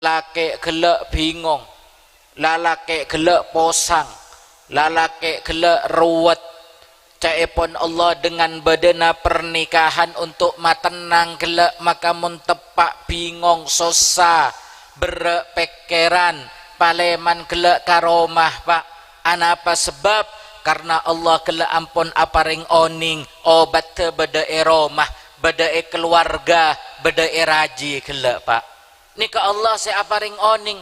lalaki gelak bingung, lalaki gelak posang, lalaki gelak ruwet. Caipun Allah dengan badana pernikahan untuk matenang gelak, maka mun tepak bingung susah berpikiran paleman gelak karomah pak. Anapa sebab? Karena Allah gelak ampun aparing oning obat beda eromah, beda keluarga, beda raji gelak pak. Nika Allah saya aparing oning.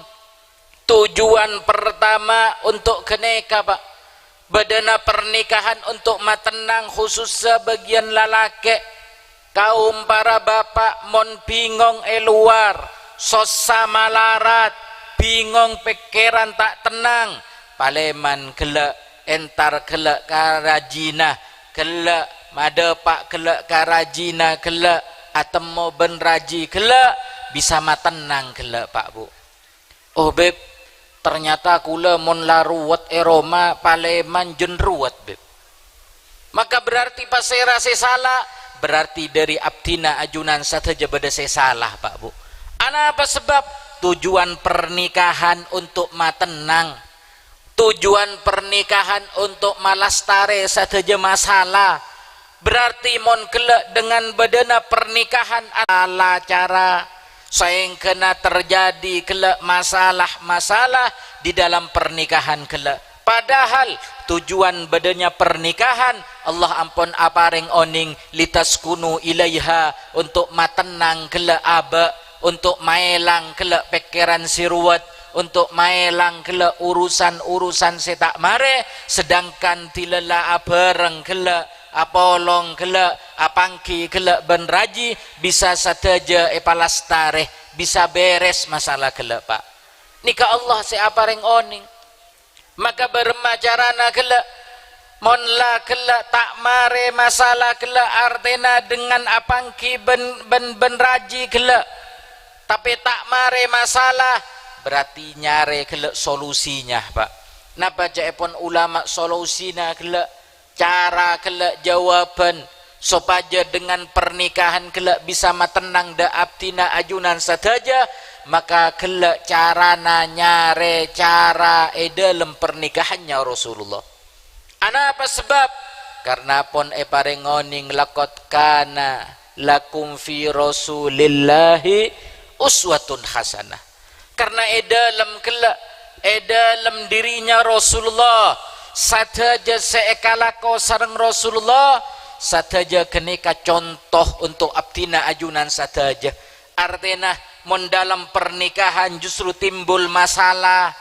Tujuan pertama untuk keneka pak, badana pernikahan untuk matenang khusus sebagian lalaki. Kaum para bapak mon bingung luar, sosa malarat, bingung pikiran tak tenang, paleman gelak entar gelak karajina, gelak madepak gelak karajina, gelak atemo ben raji gelak bisa matenang gelak pak bu. Oh beb, ternyata kula mon laruwet eroma paleman jen ruwet beb. Maka berarti pas saya rasa salah, berarti dari abdina ajunan saja beda saya salah pak bu. Apa sebab? Tujuan pernikahan untuk matenang, tujuan pernikahan untuk malastare saja masalah. Berarti mon kelak dengan badana pernikahan ala cara sayang kena terjadi kelak masalah-masalah di dalam pernikahan kelak. Padahal tujuan badannya pernikahan Allah ampun apareng oning litaskunu ilaiha, untuk matenang kelak aba, untuk maelang kelak pikiran siruat, untuk maelang kelak urusan-urusan setak mare, sedangkan tilala abareng kelak apolong kelak apangki kelak ben raji bisa saja epalastare, bisa beres masalah kelak pak. Nika Allah seapareng oning. Maka bermacarana kelak monla kelak tak mare masalah kelak artena dengan apangki ben raji kelak, tapi tak mare masalah berarti nyare kelak solusinya pak. Napa jaipun ulama solusinya kelak, cara kelak jawaban supaya dengan pernikahan kelak bisa matenang da abtina ajunan saja, maka kelak carana nyare cara dalam pernikahannya Rasulullah. Apa sebab? Karena pon parengoning lakot kana lakum fi rasulillahi uswatun hasanah. Karena dalam kelak dalam dirinya Rasulullah sadaja seekalako sareng Rasulullah sadaja keneka contoh untuk abdina ajunan sadaja. Artinya mon dalam pernikahan justru timbul masalah,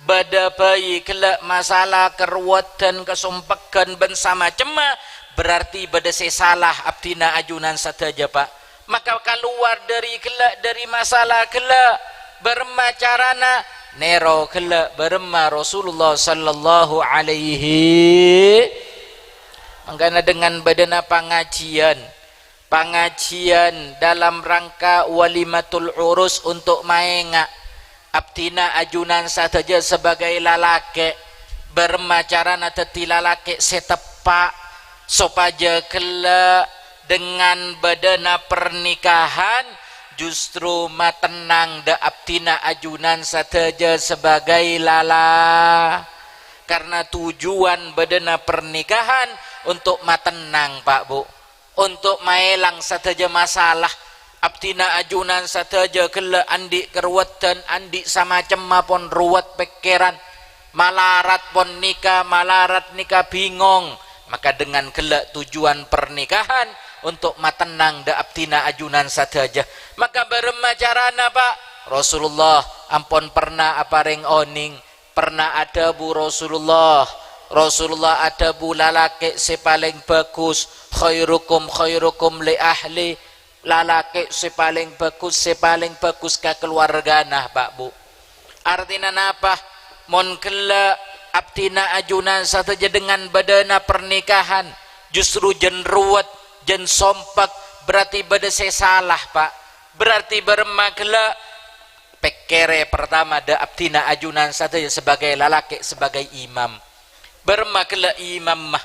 bada bayi kelak masalah keruatan kesumpekan ben sama cema, berarti bada salah abdina ajunan sadaja pak. Maka keluar dari kelak dari masalah kelak bermacarana nero kelak berma Rasulullah sallallahu alaihi. Makanya dengan badana pengajian dalam rangka walimatul urus untuk maenga abdina ajunan saja sebagai lalaki bermacarana teti lalaki setepak supaya kelak dengan badana pernikahan justru matenang da abdina ajunan saja sebagai lala. Karena tujuan badana pernikahan untuk matenang pak bu, untuk maelang saja masalah abdina ajunan saja kelak andi keruatan andi sama cema pon ruwat pikiran, malarat pon nikah malarat nikah bingung. Maka dengan kelak tujuan pernikahan untuk matenang da abdina ajunan saja, maka bermacarana pak Rasulullah ampun pernah apareng oning, pernah ada bu Rasulullah ada bu lalaki sepaling bagus, khairukum li ahli, lalaki sepaling bagus ke keluarga nah pak bu. Artinya apa? Mon kelak abdina ajunan saja dengan badana pernikahan justru jen ruwet jen sompak, berarti bada salah pak. Berarti bermakna pekere pertama da abdina ajunan saja sebagai lalaki sebagai imam, bermakna imam mah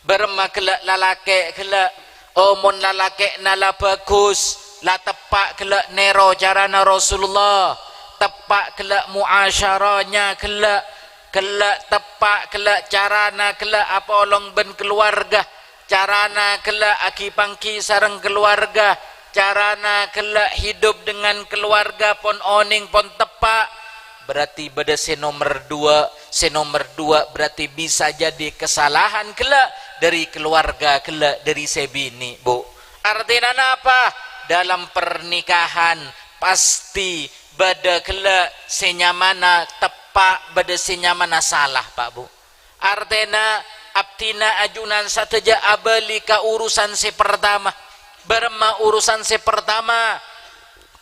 bermakna lalaki kelak omon lalaki nala bagus la tepak kelak nero jarana Rasulullah, tepak kelak muasyarahnya kelak tepak kelak carana kelak apa olong ben keluarga, carana kelak aki pangki sareng keluarga, carana kelak hidup dengan keluarga pon oning pon tepak. Berarti pada nomor dua berarti bisa jadi kesalahan kelak dari keluarga kelak dari sebini, Bu. Artinya apa? Dalam pernikahan pasti bada kelak senyamana tepak, bada senyamana salah, Pak Bu. Artinya abtina ajunan sateja abalika urusan si pertama, berma urusan si pertama,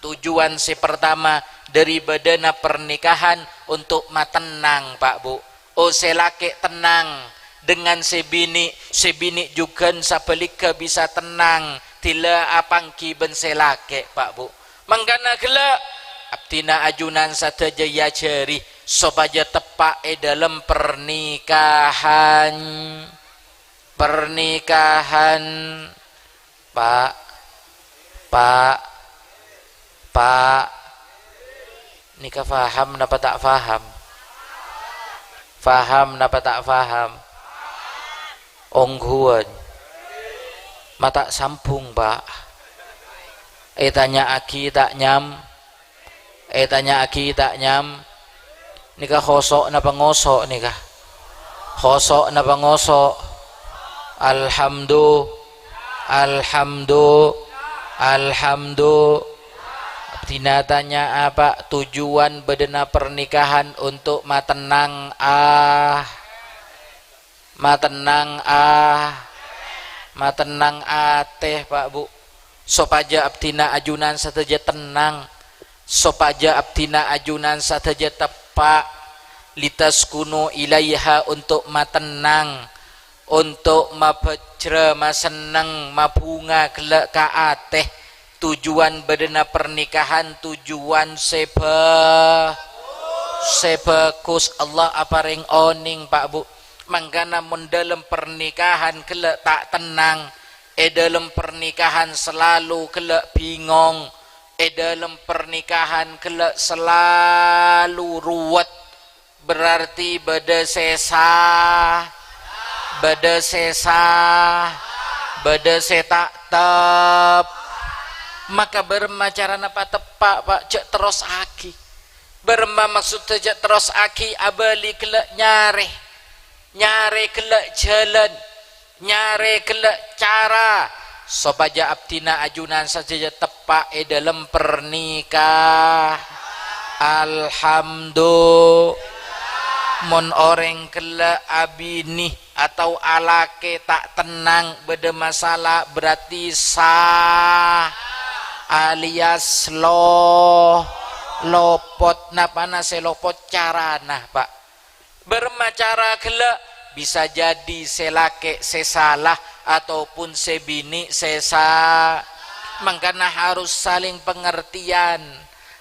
tujuan si pertama dari badana pernikahan untuk matenang, Pak Bu. Oh selake tenang dengan sebini juga sapelika bisa tenang tila apangki ben selake, Pak Bu. Mangkana gelak abtina ajunan sateja ya ceri supaya tepak dalam pernikahan Pak nikah faham napa tak faham? Faham napa tak faham? Ongguan mata sampung, Pak. Tanya aki tak nyam. Nikah khosok napa ngosok nikah? Khosok napa ngosok? Alhamdulillah. Tanya apa tujuan bedena pernikahan untuk matenang teh, Pak Bu. Sopaja abtina ajunan sateja tenang, sopaja abtina ajunan sateja tepak, litas kuno ilaiha untuk matenang, untuk mapecre maseneng mabunga kelak ka ateh. Tujuan bedena pernikahan tujuan sebagus Allah aparing oning, Pak Bu. Mangkana mun dalam pernikahan kelak tak tenang, dalam pernikahan selalu kelak bingung, dalam pernikahan kelak selalu ruwet, berarti beda sesa tak tep. Maka bermacara napa tepak, Pak, cek terus aki berma maksud cek terus aki abali kelak nyare kelak jalan, nyare kelak cara sopaja abtina ajunan saja tepak dalam pernikah. Alhamdulillah. Mon orang kelak abini atau alake tak tenang beda masalah berarti sah alias lopot napana selopot carana, Pak. Bermacara kelak bisa jadi selake sesalah ataupun sebini sesa. Mangkana harus saling pengertian,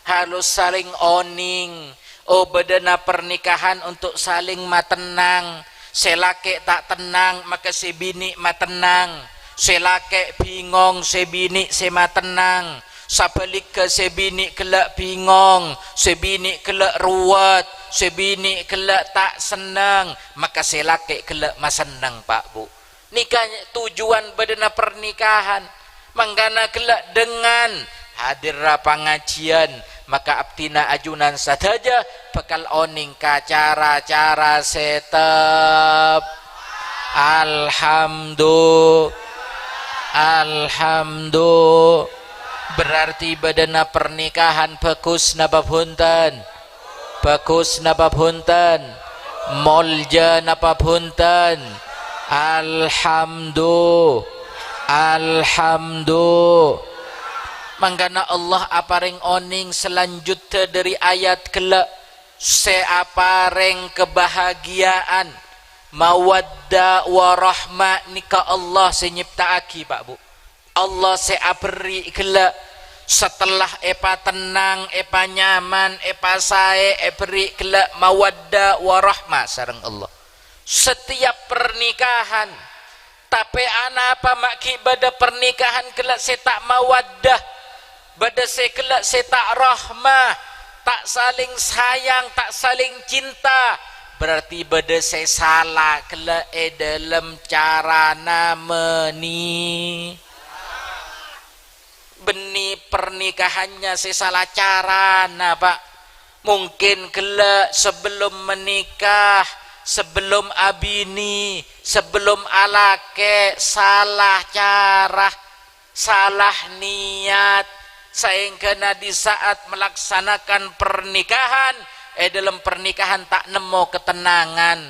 harus saling oning. Oh bedana pernikahan untuk saling matenang. Selake tak tenang maka sebini matenang. Selake bingung sebini sema tenang. Sabalik ke sebini kelak bingung, sebini kelak ruwet, sebini kelak tak senang, maka selake kelak masenang, Pak Bu. Nikah tujuan bedana pernikahan. Manggana kelak dengan hadir pengajian, maka abtina ajunan saja bekal oning ka cara-cara setep. Alhamdulillah. Berarti badana pernikahan bagus napa punten, molja napa punten. Alhamdulillah. Mangkana Allah apareng oning selanjutnya dari ayat kelak seapareng kebahagiaan mawaddah warahmah nika Allah senyiptaaki, Pak Bu. Allah seaberi kelak setelah epa tenang, epa nyaman, epa sae, beri kelak mawaddah warahmah sareng Allah. Setiap pernikahan tapi apa maki bada pernikahan kelak setak mawaddah, bada se kelak setak rahmah, tak saling sayang, tak saling cinta, berarti beda saya salah kela dalam carana meni beni pernikahannya saya salah carana Pak. Mungkin kela sebelum menikah, sebelum abini, sebelum alake salah cara, salah niat, sehingga di saat melaksanakan pernikahan dalam pernikahan tak nemu ketenangan,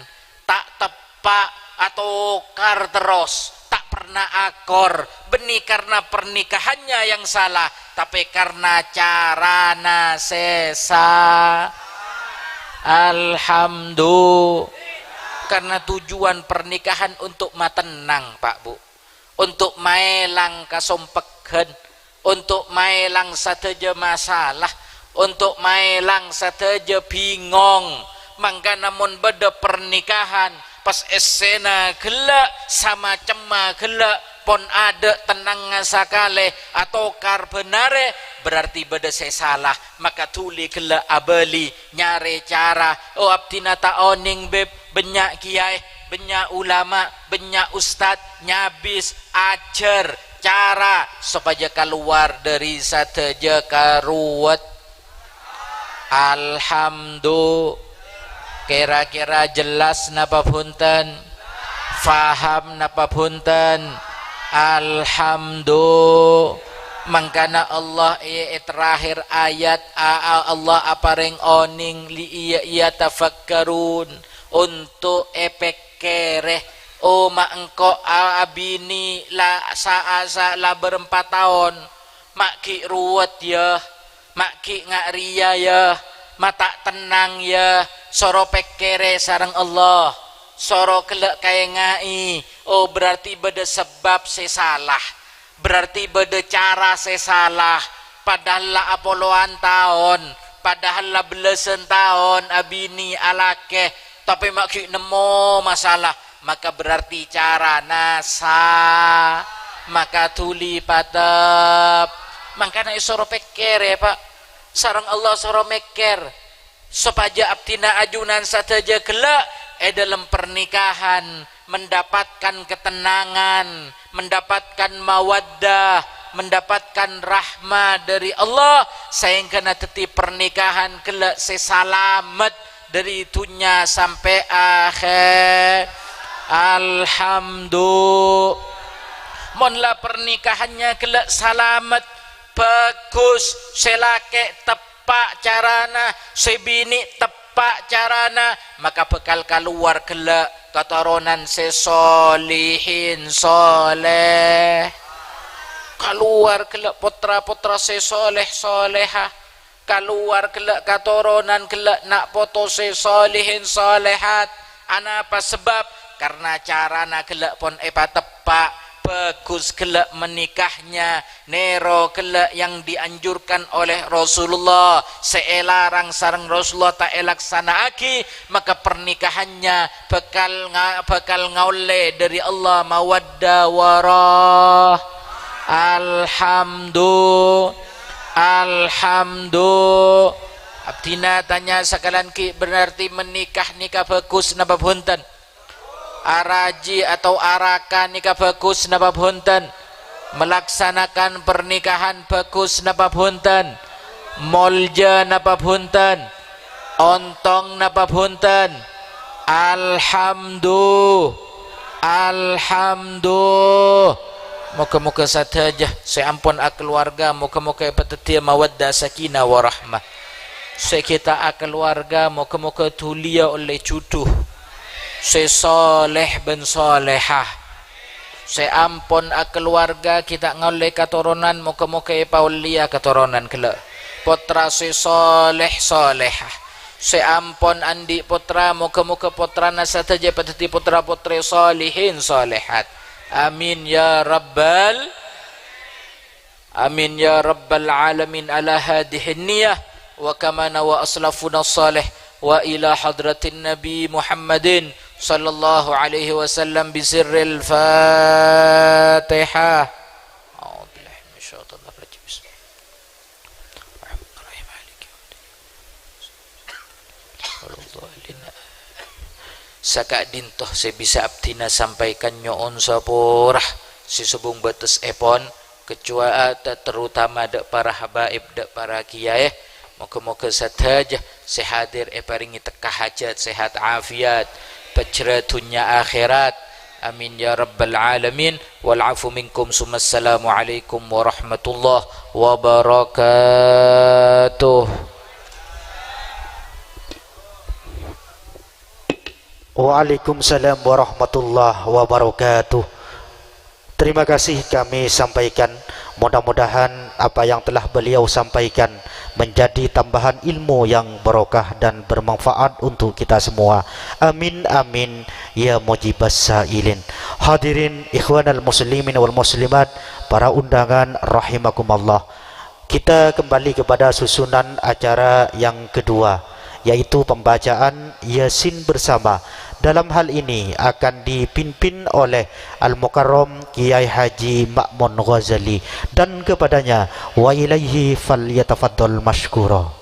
tak tepak atau kar terus, tak pernah akor, benih karena pernikahannya yang salah, tapi karena carana sesa. Alhamdulillah, karena tujuan pernikahan untuk matenang Pak Bu, untuk maelang kasompeken, untuk maelang sateja masalah, untuk maelang sateja bingung. Mangka namun beda pernikahan pas esena gelak sama cema gelak pon ada tenang sakale atau kar benare, berarti beda saya salah. Maka tuli gelak abeli nyare cara abdina taoning beb banyak kiai, banyak ulama, banyak ustad nyabis ajar cara supaya keluar dari sateja karuat. Alhamdulillah, kira-kira jelas napa punten, faham napa punten. Alhamdulillah, mangkana Allah terakhir ayat Allah apareng oning li iya tafakkarun untuk epekere maengko abini la saasa la berempat tahun maki ruwet ya, maki ngak ria ya, mata tenang ya, soro pekere sarang Allah, soro kelek kaya ngai. Berarti beda sebab saya salah, berarti beda cara saya salah. Padahal lah apoloan tahun, padahal lah belasan tahun abini alake, tapi maki nemo masalah, maka berarti cara nasa, maka tuli patep. Makanya soro pekere Pak, sarang Allah soro meker supaya abdina ajunan sateja gelak dalam pernikahan mendapatkan ketenangan, mendapatkan mawaddah, mendapatkan rahmah dari Allah, sehingga nanti pernikahan kelak sesalamat dari dunia sampai akhir. Alhamdulillah, monlah pernikahannya kelak salamat bagus, selake tepak carana, sebini tepak carana, maka bekal keluar kelak keturunan sesolihin soleh, keluar kelak putra-putra sesoleh soleha, keluar kelak keturunan kelak nak poto sesolihin solehat. Apa sebab? Karena carana kelak pon tepak bagus kelak menikahnya, nero kelak yang dianjurkan oleh Rasulullah, seelarang sarang Rasulullah tak elaksana aki, maka pernikahannya bakal ngaule dari Allah mawaddah warah. Alhamdulillah, alhamdulillah. Abdina tanya sakalan ki, berarti menikah nikah bagus napa punten? Araji atau arakan nikah bagus napa punten? Melaksanakan pernikahan bagus napa punten? Molja napa punten? Ontong napa punten? Alhamdulillah, alhamdulillah. Moga-moga saja saya ampun keluarga, moga-moga petetia mawaddah sakinah warahmah. Saya kita keluarga moga-moga tulia oleh juduh, saya soleh ben solehah. Saya ampun keluarga kita ngoleh keturunan, moga-moga paulia keturunan kelak. Putra saya soleh solehah. Saya ampun andi putra, moga-moga putrana saja peteti putra putri solihin solehat. Amin ya rabbal, amin ya rabbal alamin ala hadihin niyah wa kamana wa aslafuna salih wa ila hadratin nabi Muhammadin sallallahu alaihi wasallam bisirril Fatihah. A'udzubillahi minasyaitonir rajim. Bismillahirrahmanirrahim. Saka dintoh saya bisa abdina sampaikan nyoon sapurah si subung batas epon kecuali terutama dek para habaib dek para kiai. Moga-moga saja sehadir paringi tekah hajat sehat afiat pecera dunya akhirat. Amin ya rabbal alamin. Wal afu minkum. Assalamu alaikum warahmatullahi wabarakatuh. Waalaikumsalam warahmatullahi wabarakatuh. Terima kasih kami sampaikan. Mudah-mudahan apa yang telah beliau sampaikan menjadi tambahan ilmu yang barokah dan bermanfaat untuk kita semua. Amin amin ya mujibas sailin. Hadirin ikhwanal muslimin wal muslimat, para undangan rahimakumullah. Kita kembali kepada susunan acara yang kedua, yaitu pembacaan Yasin bersama. Dalam hal ini akan dipimpin oleh Al-Mukarram Kiai Haji Ma'mun Ghazali, dan kepadanya wa ilaihi falyatafaddal mashkura.